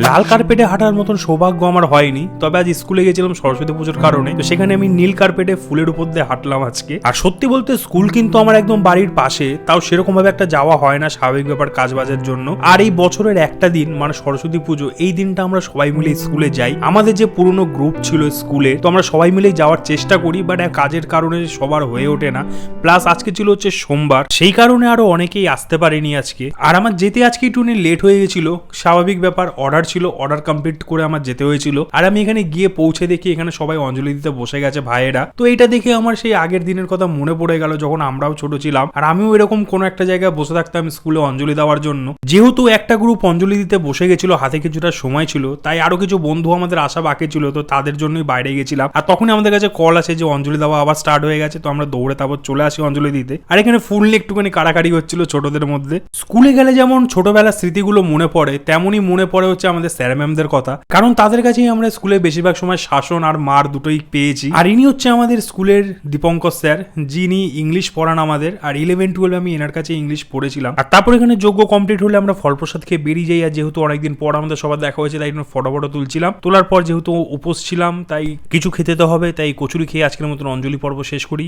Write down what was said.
লাল কার্পেটে হাঁটার মতন সৌভাগ্য আমার হয়নি, তবে আজ স্কুলে গেছিলাম সরস্বতী পুজোর কারণে, তো সেখানে আমি নীল কার্পেটে ফুলের উপর দিয়ে হাঁটলাম আজকে। আর সত্যি বলতে স্কুল কিন্তু আমার একদম বাড়ির পাশে, তাও সেরকম ভাবে একটা যাওয়া হয় না, স্বাভাবিক ব্যাপার কাজ বাজের জন্য। আর এই বছরের একটা দিন মানে সরস্বতী পুজো, এই দিনটা আমরা সবাই মিলে স্কুলে যাই। আমাদের যে পুরনো গ্রুপ ছিল স্কুলে, তো আমরা সবাই মিলে যাওয়ার চেষ্টা করি, বাট কাজের কারণে সবার হয়ে ওঠে না। প্লাস আজকে ছিল হচ্ছে সোমবার, সেই কারণে আরো অনেকেই আসতে পারেনি আজকে। আর আমার যেতে আজকে একটু লেট হয়ে গেছিল, স্বাভাবিক ব্যাপার, অর্ডার ছিল, অর্ডার কমপ্লিট করে আমার যেতে হয়েছিল। আর আমি এখানে গিয়ে পৌঁছে দেখি এখানে সবাই অঞ্জলি দিতে বসে গেছে ভাইয়েরা। তো এইটা দেখে আমার সেই আগের দিনের কথা মনে পড়ে গেল, যখন আমরাও ছোট ছিলাম আর আমিও এরকম কোনো একটা জায়গায় বসে থাকতাম স্কুলে অঞ্জলি দেওয়ার জন্য। যেহেতু একটা গ্রুপ অঞ্জলি দিতে বসে গেছিল, হাতে কিছুটা সময় ছিল, তাই আরো কিছু বন্ধু আমাদের আসা বাকি ছিল, তো তাদের জন্যই বাইরে গেছিলাম। আর তখনই আমাদের কাছে কল আসে যে অঞ্জলি দেওয়া আবার স্টার্ট হয়ে গেছে, তো আমরা দৌড়ে তারপর চলে আসি অঞ্জলি দিতে। আর এখানে ফুল নিয়ে একটুখানি কাড়াকাড়ি হচ্ছিল ছোটদের মধ্যে। স্কুলে গেলে যেমন ছোটবেলার স্মৃতিগুলো মনে পড়ে, তেমনই মনে পড়ে হচ্ছে আমাদের স্যার ম্যামদের কথা, কারণ তাদের কাছেই আমরা স্কুলে বেশিরভাগ সময় শাসন আর মার দুটোই পেয়েছি। আর ইনি হচ্ছে আমাদের স্কুলের দীপঙ্কর স্যার, যিনি ইংলিশ পড়ান আমাদের। আর 11-12 আমি এনার কাছে ইংলিশ পড়েছিলাম। আর তারপর এখানে যোগ্য কমপ্লিট হলে আমরা ফলপ্রসাদ খেয়ে বেরিয়ে যাই। আর যেহেতু অনেকদিন পর আমাদের সবার দেখা হয়েছে, তাই ফটো তুলছিলাম। তোলার পর যেহেতু উপোস ছিলাম, তাই কিছু খেতে তো হবে, তাই কচুরি খেয়ে আজকের মতন অঞ্জলি পর্ব শেষ করি।